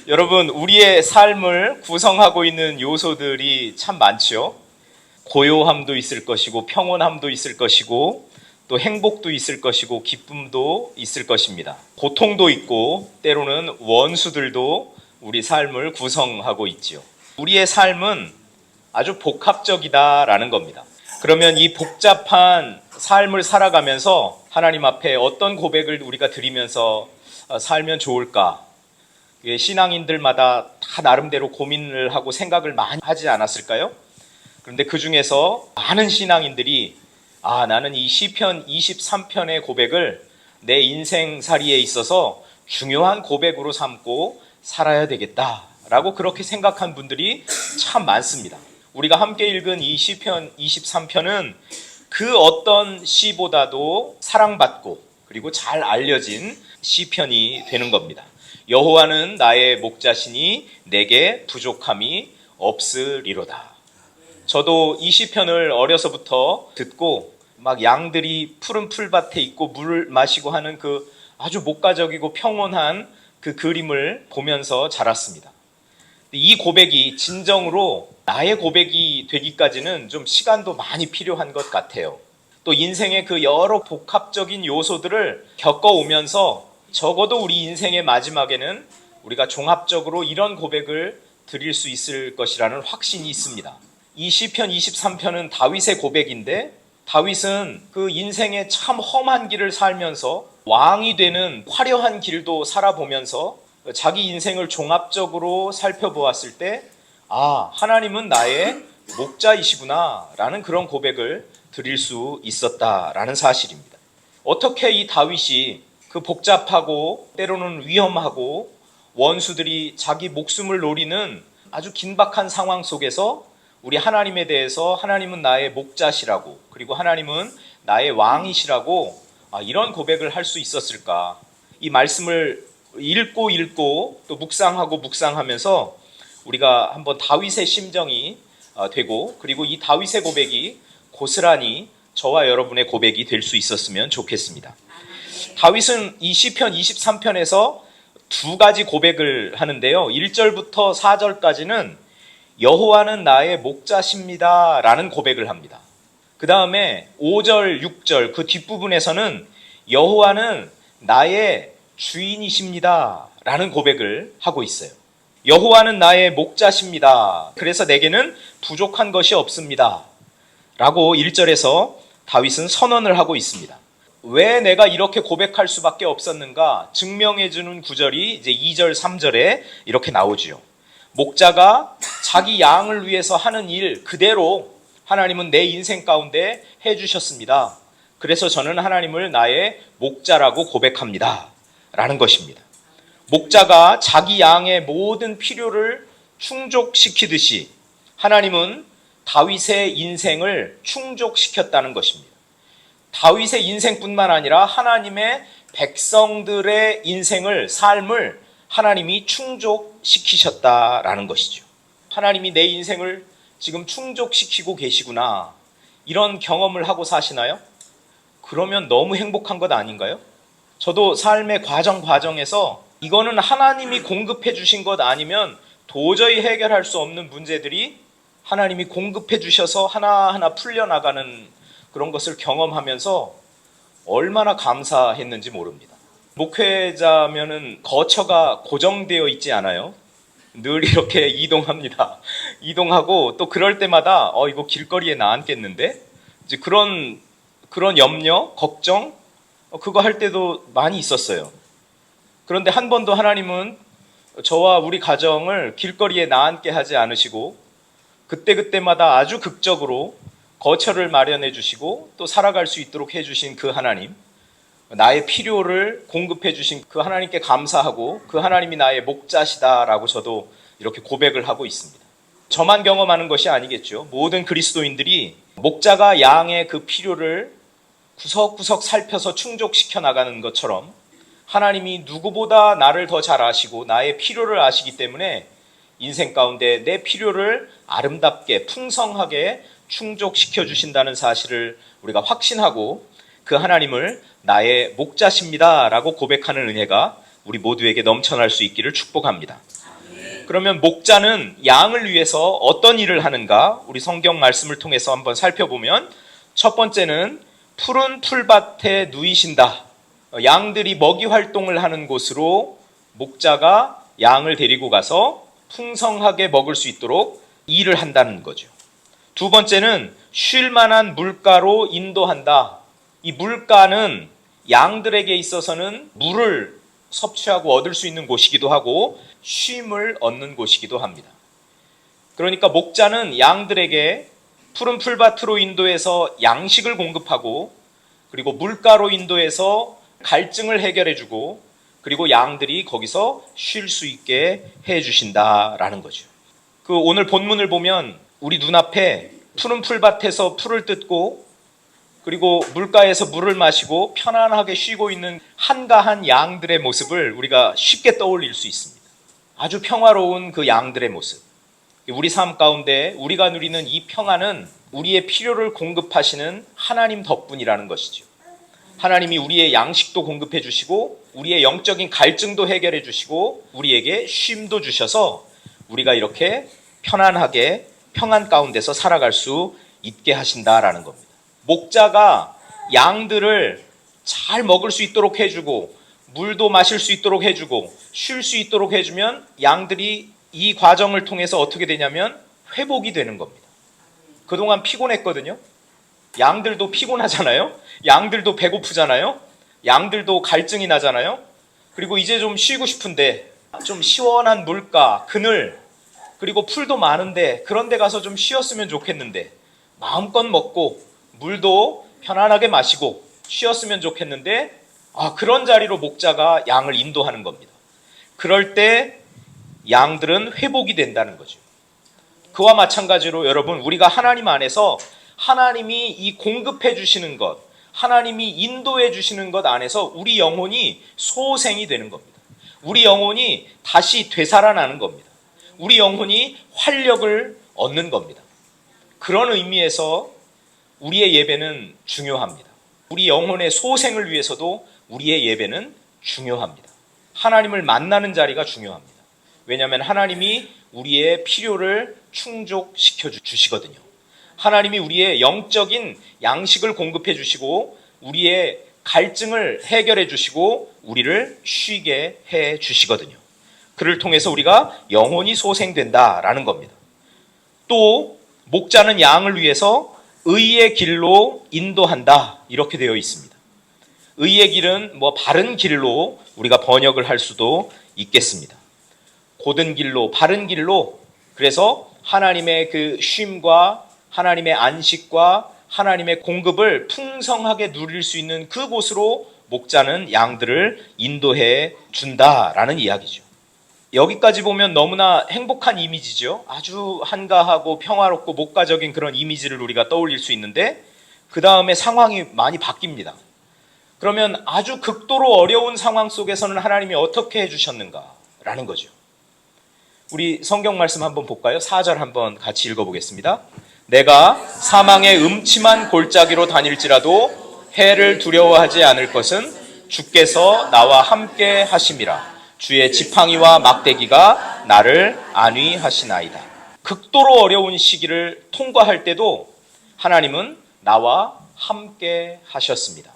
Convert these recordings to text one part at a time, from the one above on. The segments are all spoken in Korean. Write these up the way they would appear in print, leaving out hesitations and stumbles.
여러분, 우리의 삶을 구성하고 있는 요소들이 참 많지요. 고요함도 있을 것이고 평온함도 있을 것이고 또 행복도 있을 것이고 기쁨도 있을 것입니다. 고통도 있고 때로는 원수들도 우리 삶을 구성하고 있지요. 우리의 삶은 아주 복합적이다라는 겁니다. 그러면 이 복잡한 삶을 살아가면서 하나님 앞에 어떤 고백을 우리가 드리면서 살면 좋을까? 신앙인들마다 다 나름대로 고민을 하고 생각을 많이 하지 않았을까요? 그런데 그 중에서 많은 신앙인들이 나는 이 시편 23편의 고백을 내 인생살이에 있어서 중요한 고백으로 삼고 살아야 되겠다라고 그렇게 생각한 분들이 참 많습니다. 우리가 함께 읽은 이 시편 23편은 그 어떤 시보다도 사랑받고 그리고 잘 알려진 시편이 되는 겁니다. 여호와는 나의 목자시니 내게 부족함이 없으리로다. 저도 이 시편을 어려서부터 듣고 막 양들이 푸른 풀밭에 있고 물을 마시고 하는 그 아주 목가적이고 평온한 그 그림을 보면서 자랐습니다. 이 고백이 진정으로 나의 고백이 되기까지는 좀 시간도 많이 필요한 것 같아요. 또 인생의 그 여러 복합적인 요소들을 겪어오면서 적어도 우리 인생의 마지막에는 우리가 종합적으로 이런 고백을 드릴 수 있을 것이라는 확신이 있습니다. 이 시편 23편은 다윗의 고백인데 다윗은 그 인생의 참 험한 길을 살면서 왕이 되는 화려한 길도 살아보면서 자기 인생을 종합적으로 살펴보았을 때 하나님은 나의 목자이시구나 라는 그런 고백을 드릴 수 있었다라는 사실입니다. 어떻게 이 다윗이 그 복잡하고 때로는 위험하고 원수들이 자기 목숨을 노리는 아주 긴박한 상황 속에서 우리 하나님에 대해서 하나님은 나의 목자시라고 그리고 하나님은 나의 왕이시라고 이런 고백을 할 수 있었을까? 이 말씀을 읽고 또 묵상하면서 우리가 한번 다윗의 심정이 되고 그리고 이 다윗의 고백이 고스란히 저와 여러분의 고백이 될 수 있었으면 좋겠습니다. 다윗은 이 시편 23편에서 두 가지 고백을 하는데요. 1절부터 4절까지는 여호와는 나의 목자십니다 라는 고백을 합니다. 그 다음에 5절, 6절 그 뒷부분에서는 여호와는 나의 주인이십니다 라는 고백을 하고 있어요. 여호와는 나의 목자십니다. 그래서 내게는 부족한 것이 없습니다 라고 1절에서 다윗은 선언을 하고 있습니다. 왜 내가 이렇게 고백할 수밖에 없었는가 증명해주는 구절이 이제 2절, 3절에 이렇게 나오지요. 목자가 자기 양을 위해서 하는 일 그대로 하나님은 내 인생 가운데 해주셨습니다. 그래서 저는 하나님을 나의 목자라고 고백합니다 라는 것입니다. 목자가 자기 양의 모든 필요를 충족시키듯이 하나님은 다윗의 인생을 충족시켰다는 것입니다. 다윗의 인생뿐만 아니라 하나님의 백성들의 인생을, 삶을 하나님이 충족시키셨다라는 것이죠. 하나님이 내 인생을 지금 충족시키고 계시구나. 이런 경험을 하고 사시나요? 그러면 너무 행복한 것 아닌가요? 저도 삶의 과정에서 이거는 하나님이 공급해 주신 것 아니면 도저히 해결할 수 없는 문제들이 하나님이 공급해 주셔서 하나하나 풀려나가는 그런 것을 경험하면서 얼마나 감사했는지 모릅니다. 목회자면은 거처가 고정되어 있지 않아요? 늘 이렇게 이동합니다. 이동하고 또 그럴 때마다 이거 길거리에 나앉겠는데? 이제 그런 염려, 걱정 그거 할 때도 많이 있었어요. 그런데 한 번도 하나님은 저와 우리 가정을 길거리에 나앉게 하지 않으시고 그때마다 아주 극적으로 거처를 마련해 주시고 또 살아갈 수 있도록 해주신 그 하나님, 나의 필요를 공급해 주신 그 하나님께 감사하고 그 하나님이 나의 목자시다라고 저도 이렇게 고백을 하고 있습니다. 저만 경험하는 것이 아니겠죠. 모든 그리스도인들이 목자가 양의 그 필요를 구석구석 살펴서 충족시켜 나가는 것처럼 하나님이 누구보다 나를 더 잘 아시고 나의 필요를 아시기 때문에 인생 가운데 내 필요를 아름답게 풍성하게 충족시켜 주신다는 사실을 우리가 확신하고 그 하나님을 나의 목자십니다 라고 고백하는 은혜가 우리 모두에게 넘쳐날 수 있기를 축복합니다. 그러면 목자는 양을 위해서 어떤 일을 하는가? 우리 성경 말씀을 통해서 한번 살펴보면 첫 번째는 푸른 풀밭에 누이신다. 양들이 먹이 활동을 하는 곳으로 목자가 양을 데리고 가서 풍성하게 먹을 수 있도록 일을 한다는 거죠. 두 번째는 쉴 만한 물가로 인도한다. 이 물가는 양들에게 있어서는 물을 섭취하고 얻을 수 있는 곳이기도 하고 쉼을 얻는 곳이기도 합니다. 그러니까 목자는 양들에게 푸른 풀밭으로 인도해서 양식을 공급하고 그리고 물가로 인도해서 갈증을 해결해주고 그리고 양들이 거기서 쉴 수 있게 해주신다라는 거죠. 그 오늘 본문을 보면 우리 눈앞에 푸른 풀밭에서 풀을 뜯고 그리고 물가에서 물을 마시고 편안하게 쉬고 있는 한가한 양들의 모습을 우리가 쉽게 떠올릴 수 있습니다. 아주 평화로운 그 양들의 모습. 우리 삶 가운데 우리가 누리는 이 평안은 우리의 필요를 공급하시는 하나님 덕분이라는 것이죠. 하나님이 우리의 양식도 공급해 주시고 우리의 영적인 갈증도 해결해 주시고 우리에게 쉼도 주셔서 우리가 이렇게 편안하게 평안 가운데서 살아갈 수 있게 하신다라는 겁니다. 목자가 양들을 잘 먹을 수 있도록 해주고 물도 마실 수 있도록 해주고 쉴 수 있도록 해주면 양들이 이 과정을 통해서 어떻게 되냐면 회복이 되는 겁니다. 그동안 피곤했거든요. 양들도 피곤하잖아요. 양들도 배고프잖아요. 양들도 갈증이 나잖아요. 그리고 이제 좀 쉬고 싶은데 좀 시원한 물가, 그늘, 그리고 풀도 많은데 그런 데 가서 좀 쉬었으면 좋겠는데 마음껏 먹고 물도 편안하게 마시고 쉬었으면 좋겠는데 그런 자리로 목자가 양을 인도하는 겁니다. 그럴 때 양들은 회복이 된다는 거죠. 그와 마찬가지로 여러분 우리가 하나님 안에서 하나님이 이 공급해 주시는 것, 하나님이 인도해 주시는 것 안에서 우리 영혼이 소생이 되는 겁니다. 우리 영혼이 다시 되살아나는 겁니다. 우리 영혼이 활력을 얻는 겁니다. 그런 의미에서 우리의 예배는 중요합니다. 우리 영혼의 소생을 위해서도 우리의 예배는 중요합니다. 하나님을 만나는 자리가 중요합니다. 왜냐하면 하나님이 우리의 필요를 충족시켜 주시거든요. 하나님이 우리의 영적인 양식을 공급해 주시고 우리의 갈증을 해결해 주시고 우리를 쉬게 해 주시거든요. 그를 통해서 우리가 영혼이 소생된다라는 겁니다. 또 목자는 양을 위해서 의의 길로 인도한다 이렇게 되어 있습니다. 의의 길은 바른 길로 우리가 번역을 할 수도 있겠습니다. 곧은 길로, 바른 길로. 그래서 하나님의 그 쉼과 하나님의 안식과 하나님의 공급을 풍성하게 누릴 수 있는 그곳으로 목자는 양들을 인도해 준다라는 이야기죠. 여기까지 보면 너무나 행복한 이미지죠. 아주 한가하고 평화롭고 목가적인 그런 이미지를 우리가 떠올릴 수 있는데 그 다음에 상황이 많이 바뀝니다. 그러면 아주 극도로 어려운 상황 속에서는 하나님이 어떻게 해주셨는가라는 거죠. 우리 성경 말씀 한번 볼까요? 4절 한번 같이 읽어보겠습니다. 내가 사망의 음침한 골짜기로 다닐지라도 해를 두려워하지 않을 것은 주께서 나와 함께 하심이라. 주의 지팡이와 막대기가 나를 안위하시나이다. 극도로 어려운 시기를 통과할 때도 하나님은 나와 함께 하셨습니다.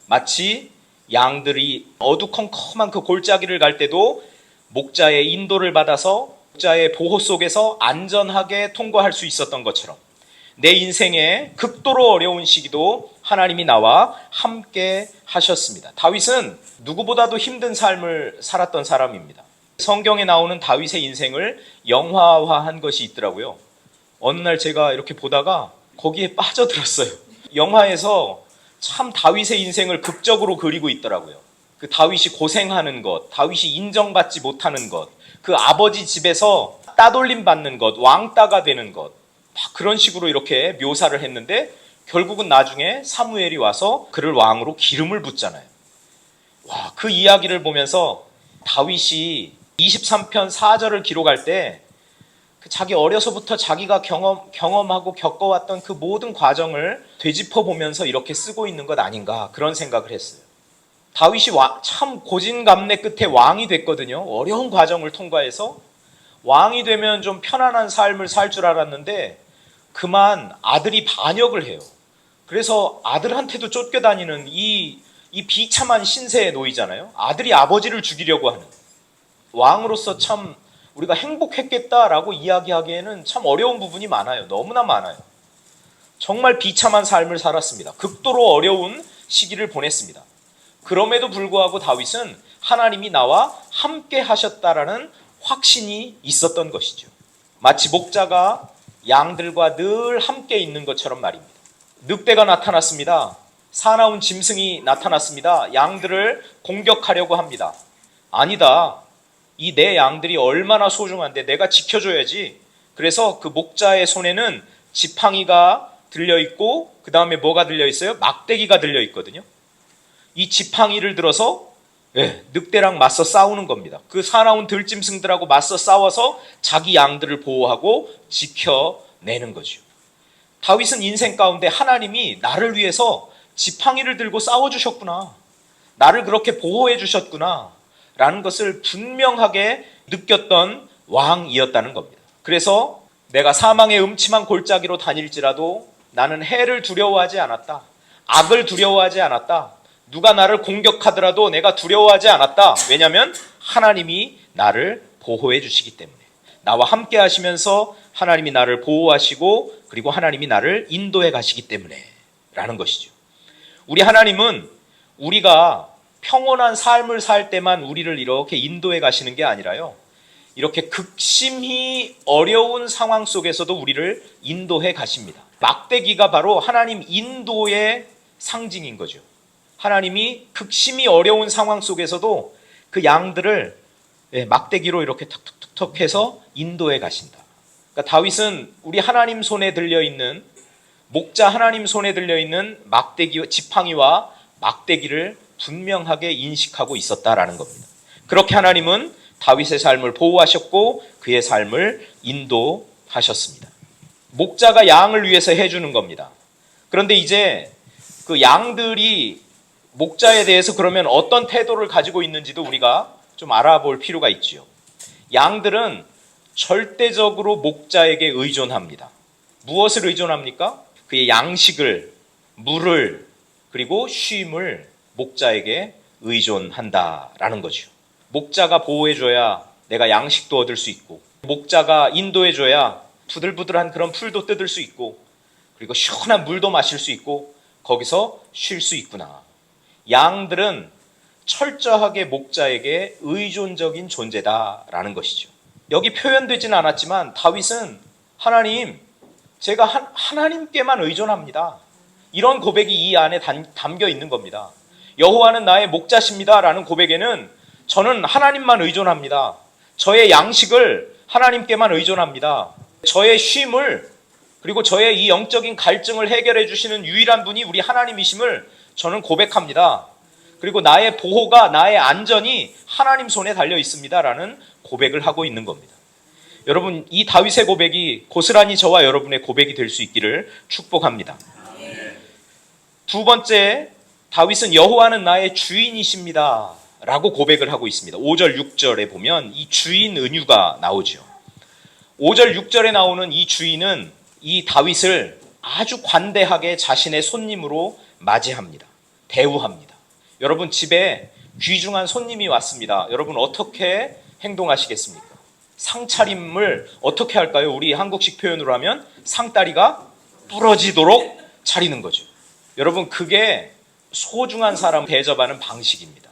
마치 양들이 어두컴컴한 그 골짜기를 갈 때도 목자의 인도를 받아서 목자의 보호 속에서 안전하게 통과할 수 있었던 것처럼 내 인생의 극도로 어려운 시기도 하나님이 나와 함께 하셨습니다. 다윗은 누구보다도 힘든 삶을 살았던 사람입니다. 성경에 나오는 다윗의 인생을 영화화한 것이 있더라고요. 어느 날 제가 이렇게 보다가 거기에 빠져들었어요. 영화에서 참 다윗의 인생을 극적으로 그리고 있더라고요. 그 다윗이 고생하는 것, 다윗이 인정받지 못하는 것, 그 아버지 집에서 따돌림 받는 것, 왕따가 되는 것, 막 그런 식으로 이렇게 묘사를 했는데 결국은 나중에 사무엘이 와서 그를 왕으로 기름을 붓잖아요. 와, 그 이야기를 보면서 다윗이 23편 4절을 기록할 때 자기 어려서부터 자기가 경험하고 겪어왔던 그 모든 과정을 되짚어 보면서 이렇게 쓰고 있는 것 아닌가 그런 생각을 했어요. 다윗이 참 고진감래 끝에 왕이 됐거든요. 어려운 과정을 통과해서 왕이 되면 좀 편안한 삶을 살 줄 알았는데 그만 아들이 반역을 해요. 그래서 아들한테도 쫓겨다니는 이 비참한 신세에 놓이잖아요. 아들이 아버지를 죽이려고 하는. 왕으로서 참 우리가 행복했겠다라고 이야기하기에는 참 어려운 부분이 많아요. 너무나 많아요. 정말 비참한 삶을 살았습니다. 극도로 어려운 시기를 보냈습니다. 그럼에도 불구하고 다윗은 하나님이 나와 함께 하셨다라는 확신이 있었던 것이죠. 마치 목자가 양들과 늘 함께 있는 것처럼 말입니다. 늑대가 나타났습니다. 사나운 짐승이 나타났습니다. 양들을 공격하려고 합니다. 아니다. 이 내 양들이 얼마나 소중한데 내가 지켜줘야지. 그래서 그 목자의 손에는 지팡이가 들려있고 그 다음에 뭐가 들려있어요? 막대기가 들려있거든요. 이 지팡이를 들어서 늑대랑 맞서 싸우는 겁니다. 그 사나운 들짐승들하고 맞서 싸워서 자기 양들을 보호하고 지켜내는 거죠. 다윗은 인생 가운데 하나님이 나를 위해서 지팡이를 들고 싸워주셨구나. 나를 그렇게 보호해 주셨구나. 라는 것을 분명하게 느꼈던 왕이었다는 겁니다. 그래서 내가 사망의 음침한 골짜기로 다닐지라도 나는 해를 두려워하지 않았다. 악을 두려워하지 않았다. 누가 나를 공격하더라도 내가 두려워하지 않았다. 왜냐하면 하나님이 나를 보호해 주시기 때문에. 나와 함께 하시면서 하나님이 나를 보호하시고 그리고 하나님이 나를 인도해 가시기 때문에 라는 것이죠. 우리 하나님은 우리가 평온한 삶을 살 때만 우리를 이렇게 인도해 가시는 게 아니라요. 이렇게 극심히 어려운 상황 속에서도 우리를 인도해 가십니다. 막대기가 바로 하나님 인도의 상징인 거죠. 하나님이 극심히 어려운 상황 속에서도 그 양들을 막대기로 이렇게 턱턱턱 해서 인도해 가신다. 그러니까 다윗은 우리 하나님 손에 들려있는 목자 하나님 손에 들려있는 막대기, 지팡이와 막대기를 분명하게 인식하고 있었다라는 겁니다. 그렇게 하나님은 다윗의 삶을 보호하셨고 그의 삶을 인도하셨습니다. 목자가 양을 위해서 해주는 겁니다. 그런데 이제 그 양들이 목자에 대해서 그러면 어떤 태도를 가지고 있는지도 우리가 좀 알아볼 필요가 있지요. 양들은 절대적으로 목자에게 의존합니다. 무엇을 의존합니까? 그의 양식을, 물을, 그리고 쉼을 목자에게 의존한다라는 거죠. 목자가 보호해줘야 내가 양식도 얻을 수 있고, 목자가 인도해줘야 부들부들한 그런 풀도 뜯을 수 있고, 그리고 시원한 물도 마실 수 있고, 거기서 쉴 수 있구나. 양들은 철저하게 목자에게 의존적인 존재다라는 것이죠. 여기 표현되지는 않았지만 다윗은 하나님, 제가 하나님께만 의존합니다. 이런 고백이 이 안에 담겨 있는 겁니다. 여호와는 나의 목자십니다 라는 고백에는 저는 하나님만 의존합니다. 저의 양식을 하나님께만 의존합니다. 저의 쉼을 그리고 저의 이 영적인 갈증을 해결해 주시는 유일한 분이 우리 하나님이심을 저는 고백합니다. 그리고 나의 보호가, 나의 안전이 하나님 손에 달려 있습니다라는 고백을 하고 있는 겁니다. 여러분, 이 다윗의 고백이 고스란히 저와 여러분의 고백이 될 수 있기를 축복합니다. 두 번째, 다윗은 여호와는 나의 주인이십니다 라고 고백을 하고 있습니다. 5절 6절에 보면 이 주인 은유가 나오죠. 5절 6절에 나오는 이 주인은 이 다윗을 아주 관대하게 자신의 손님으로 맞이합니다. 대우합니다. 여러분, 집에 귀중한 손님이 왔습니다. 여러분 어떻게 행동하시겠습니까? 상차림을 어떻게 할까요? 우리 한국식 표현으로 하면 상다리가 부러지도록 차리는 거죠. 여러분, 그게 소중한 사람 대접하는 방식입니다.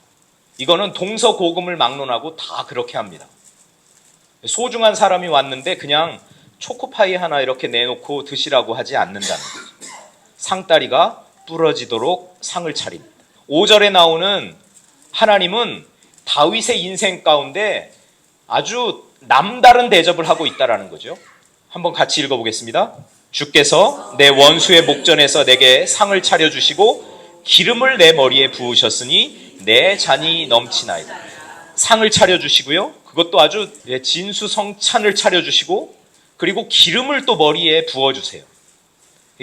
이거는 동서고금을 막론하고 다 그렇게 합니다. 소중한 사람이 왔는데 그냥 초코파이 하나 이렇게 내놓고 드시라고 하지 않는다는 거죠. 상다리가 부러지도록 상을 차립니다. 5절에 나오는 하나님은 다윗의 인생 가운데 아주 남다른 대접을 하고 있다는 거죠. 한번 같이 읽어보겠습니다. 주께서 내 원수의 목전에서 내게 상을 차려주시고 기름을 내 머리에 부으셨으니 내 잔이 넘치나이다. 상을 차려주시고요. 그것도 아주 진수성찬을 차려주시고 그리고 기름을 또 머리에 부어주세요.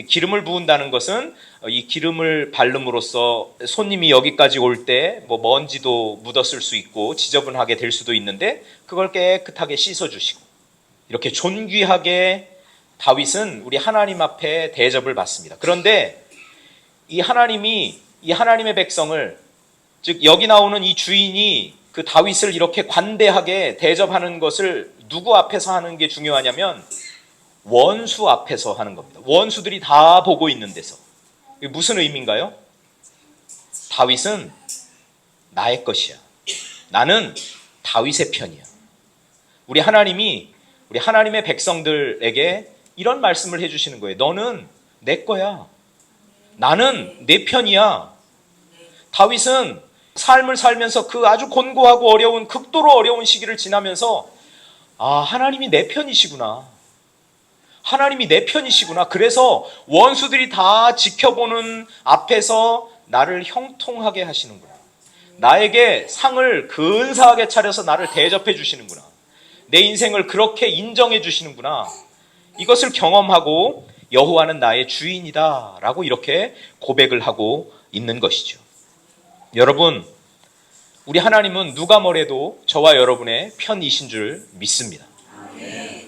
기름을 부은다는 것은 이 기름을 바름으로써 손님이 여기까지 올 때 뭐 먼지도 묻었을 수 있고 지저분하게 될 수도 있는데 그걸 깨끗하게 씻어주시고 이렇게 존귀하게 다윗은 우리 하나님 앞에 대접을 받습니다. 그런데 이 하나님의 백성을, 즉 여기 나오는 이 주인이 그 다윗을 이렇게 관대하게 대접하는 것을 누구 앞에서 하는 게 중요하냐면 원수 앞에서 하는 겁니다. 원수들이 다 보고 있는 데서. 이게 무슨 의미인가요? 다윗은 나의 것이야. 나는 다윗의 편이야. 우리 하나님의 백성들에게 이런 말씀을 해주시는 거예요. 너는 내 거야. 나는 내 편이야. 다윗은 삶을 살면서 그 아주 곤고하고 어려운, 극도로 어려운 시기를 지나면서 하나님이 내 편이시구나. 하나님이 내 편이시구나. 그래서 원수들이 다 지켜보는 앞에서 나를 형통하게 하시는구나. 나에게 상을 근사하게 차려서 나를 대접해 주시는구나. 내 인생을 그렇게 인정해 주시는구나. 이것을 경험하고 여호와는 나의 주인이다 라고 이렇게 고백을 하고 있는 것이죠. 여러분, 우리 하나님은 누가 뭐래도 저와 여러분의 편이신 줄 믿습니다.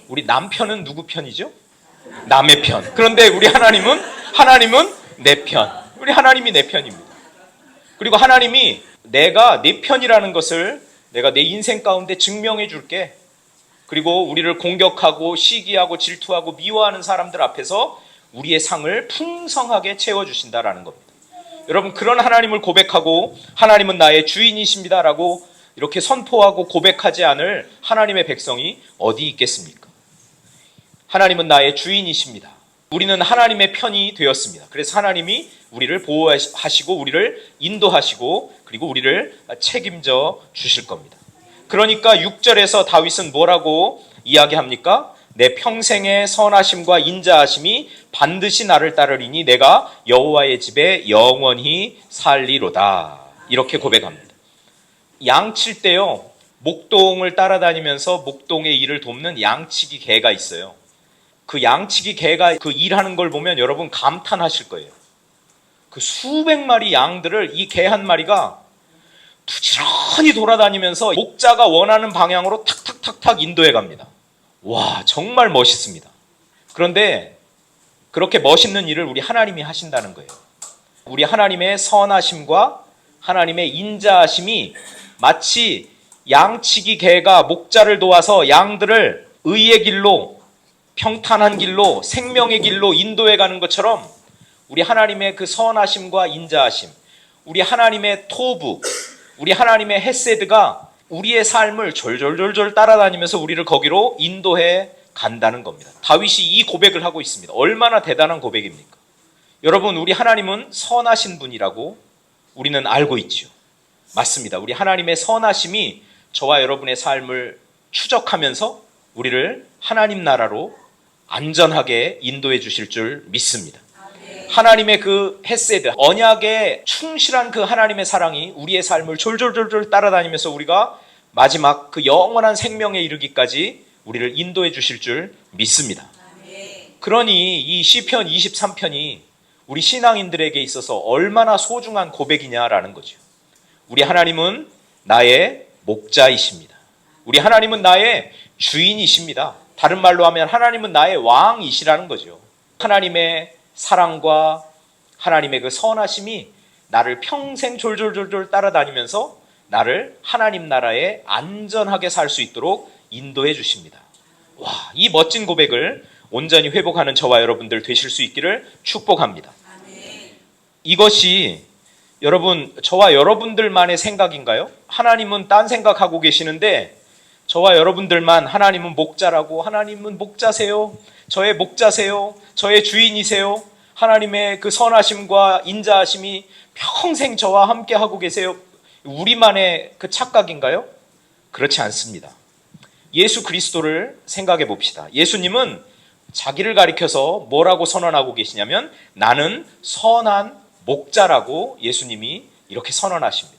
우리 남편은 누구 편이죠? 남의 편. 그런데 우리 하나님은 내 편. 우리 하나님이 내 편입니다. 그리고 하나님이 내가 내 편이라는 것을 내가 내 인생 가운데 증명해 줄게. 그리고 우리를 공격하고 시기하고 질투하고 미워하는 사람들 앞에서 우리의 상을 풍성하게 채워주신다라는 겁니다. 여러분, 그런 하나님을 고백하고 하나님은 나의 주인이십니다라고 이렇게 선포하고 고백하지 않을 하나님의 백성이 어디 있겠습니까? 하나님은 나의 주인이십니다. 우리는 하나님의 편이 되었습니다. 그래서 하나님이 우리를 보호하시고 우리를 인도하시고 그리고 우리를 책임져 주실 겁니다. 그러니까 6절에서 다윗은 뭐라고 이야기합니까? 내 평생의 선하심과 인자하심이 반드시 나를 따르리니 내가 여호와의 집에 영원히 살리로다. 이렇게 고백합니다. 양칠 때요, 목동을 따라다니면서 목동의 일을 돕는 양치기 개가 있어요. 그 양치기 개가 그 일하는 걸 보면 여러분 감탄하실 거예요. 그 수백 마리 양들을 이 개 한 마리가 부지런히 돌아다니면서 목자가 원하는 방향으로 탁탁탁탁 인도해 갑니다. 와, 정말 멋있습니다. 그런데 그렇게 멋있는 일을 우리 하나님이 하신다는 거예요. 우리 하나님의 선하심과 하나님의 인자하심이 마치 양치기 개가 목자를 도와서 양들을 의의 길로, 평탄한 길로, 생명의 길로 인도해 가는 것처럼 우리 하나님의 그 선하심과 인자하심, 우리 하나님의 토부, 우리 하나님의 헤세드가 우리의 삶을 졸졸졸졸 따라다니면서 우리를 거기로 인도해 간다는 겁니다. 다윗이 이 고백을 하고 있습니다. 얼마나 대단한 고백입니까? 여러분, 우리 하나님은 선하신 분이라고 우리는 알고 있죠. 맞습니다. 우리 하나님의 선하심이 저와 여러분의 삶을 추적하면서 우리를 하나님 나라로 안전하게 인도해 주실 줄 믿습니다. 하나님의 그 헤세드, 언약에 충실한 그 하나님의 사랑이 우리의 삶을 졸졸졸졸 따라다니면서 우리가 마지막 그 영원한 생명에 이르기까지 우리를 인도해 주실 줄 믿습니다. 그러니 이 시편 23편이 우리 신앙인들에게 있어서 얼마나 소중한 고백이냐라는 거죠. 우리 하나님은 나의 목자이십니다. 우리 하나님은 나의 주인이십니다. 다른 말로 하면 하나님은 나의 왕이시라는 거죠. 하나님의 사랑과 하나님의 그 선하심이 나를 평생 졸졸졸졸 따라다니면서 나를 하나님 나라에 안전하게 살 수 있도록 인도해 주십니다. 와, 이 멋진 고백을 온전히 회복하는 저와 여러분들 되실 수 있기를 축복합니다. 이것이 여러분, 저와 여러분들만의 생각인가요? 하나님은 딴 생각하고 계시는데 저와 여러분들만 하나님은 목자라고, 하나님은 목자세요, 저의 목자세요, 저의 주인이세요, 하나님의 그 선하심과 인자하심이 평생 저와 함께 하고 계세요. 우리만의 그 착각인가요? 그렇지 않습니다. 예수 그리스도를 생각해 봅시다. 예수님은 자기를 가리켜서 뭐라고 선언하고 계시냐면 나는 선한 목자라고 예수님이 이렇게 선언하십니다.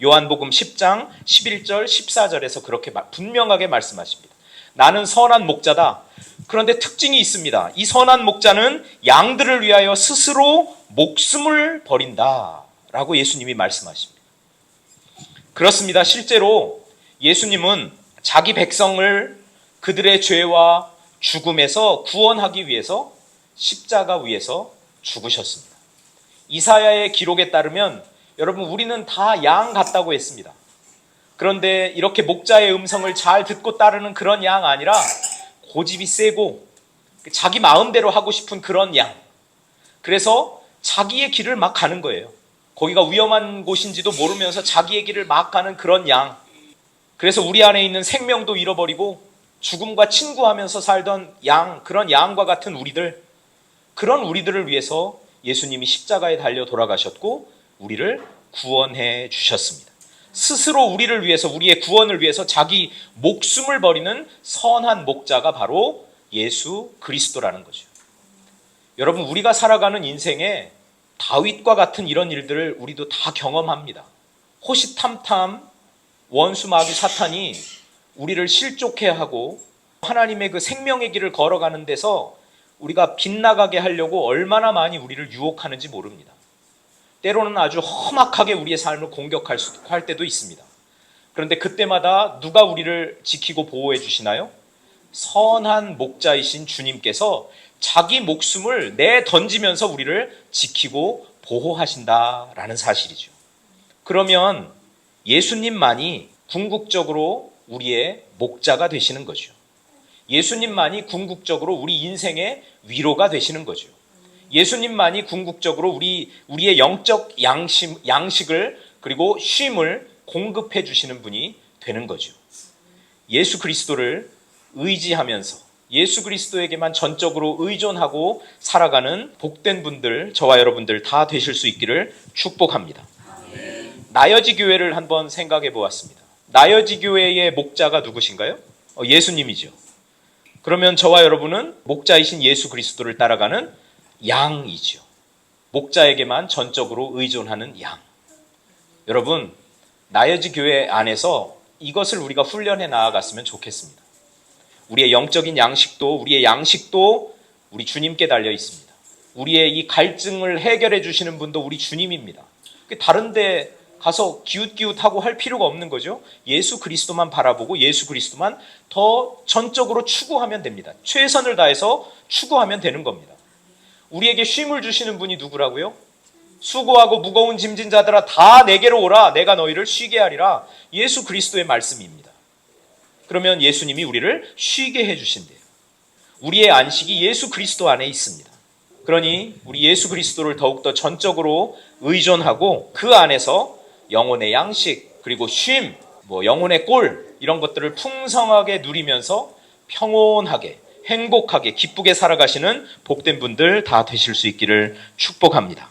요한복음 10장 11절 14절에서 그렇게 분명하게 말씀하십니다. 나는 선한 목자다. 그런데 특징이 있습니다. 이 선한 목자는 양들을 위하여 스스로 목숨을 버린다 라고 예수님이 말씀하십니다. 그렇습니다. 실제로 예수님은 자기 백성을 그들의 죄와 죽음에서 구원하기 위해서 십자가 위에서 죽으셨습니다. 이사야의 기록에 따르면 여러분, 우리는 다 양 같다고 했습니다. 그런데 이렇게 목자의 음성을 잘 듣고 따르는 그런 양 아니라 고집이 세고 자기 마음대로 하고 싶은 그런 양. 그래서 자기의 길을 막 가는 거예요. 거기가 위험한 곳인지도 모르면서 자기의 길을 막 가는 그런 양. 그래서 우리 안에 있는 생명도 잃어버리고 죽음과 친구하면서 살던 양, 그런 양과 같은 우리들, 그런 우리들을 위해서 예수님이 십자가에 달려 돌아가셨고 우리를 구원해 주셨습니다. 스스로 우리를 위해서, 우리의 구원을 위해서 자기 목숨을 버리는 선한 목자가 바로 예수 그리스도라는 거죠. 여러분, 우리가 살아가는 인생에 다윗과 같은 이런 일들을 우리도 다 경험합니다. 호시탐탐 원수 마귀 사탄이 우리를 실족해하고 하나님의 그 생명의 길을 걸어가는 데서 우리가 빗나가게 하려고 얼마나 많이 우리를 유혹하는지 모릅니다. 때로는 아주 험악하게 우리의 삶을 공격할 때도 있습니다. 그런데 그때마다 누가 우리를 지키고 보호해 주시나요? 선한 목자이신 주님께서 자기 목숨을 내던지면서 우리를 지키고 보호하신다라는 사실이죠. 그러면 예수님만이 궁극적으로 우리의 목자가 되시는 거죠. 예수님만이 궁극적으로 우리 인생의 위로가 되시는 거죠. 예수님만이 궁극적으로 우리의 영적 양식을 그리고 쉼을 공급해 주시는 분이 되는 거죠. 예수 그리스도를 의지하면서 예수 그리스도에게만 전적으로 의존하고 살아가는 복된 분들, 저와 여러분들 다 되실 수 있기를 축복합니다. 나여지 교회를 한번 생각해 보았습니다. 나여지 교회의 목자가 누구신가요? 예수님이죠. 그러면 저와 여러분은 목자이신 예수 그리스도를 따라가는 양이죠. 목자에게만 전적으로 의존하는 양. 여러분, 나여지 교회 안에서 이것을 우리가 훈련해 나아갔으면 좋겠습니다. 우리의 영적인 양식도, 우리의 양식도 우리 주님께 달려 있습니다. 우리의 이 갈증을 해결해 주시는 분도 우리 주님입니다. 다른 데 가서 기웃기웃하고 할 필요가 없는 거죠. 예수 그리스도만 바라보고 예수 그리스도만 더 전적으로 추구하면 됩니다. 최선을 다해서 추구하면 되는 겁니다. 우리에게 쉼을 주시는 분이 누구라고요? 수고하고 무거운 짐진 자들아 다 내게로 오라, 내가 너희를 쉬게 하리라. 예수 그리스도의 말씀입니다. 그러면 예수님이 우리를 쉬게 해주신대요. 우리의 안식이 예수 그리스도 안에 있습니다. 그러니 우리 예수 그리스도를 더욱더 전적으로 의존하고 그 안에서 영혼의 양식, 그리고 쉼, 영혼의 꼴, 이런 것들을 풍성하게 누리면서 평온하게, 행복하게, 기쁘게 살아가시는 복된 분들 다 되실 수 있기를 축복합니다.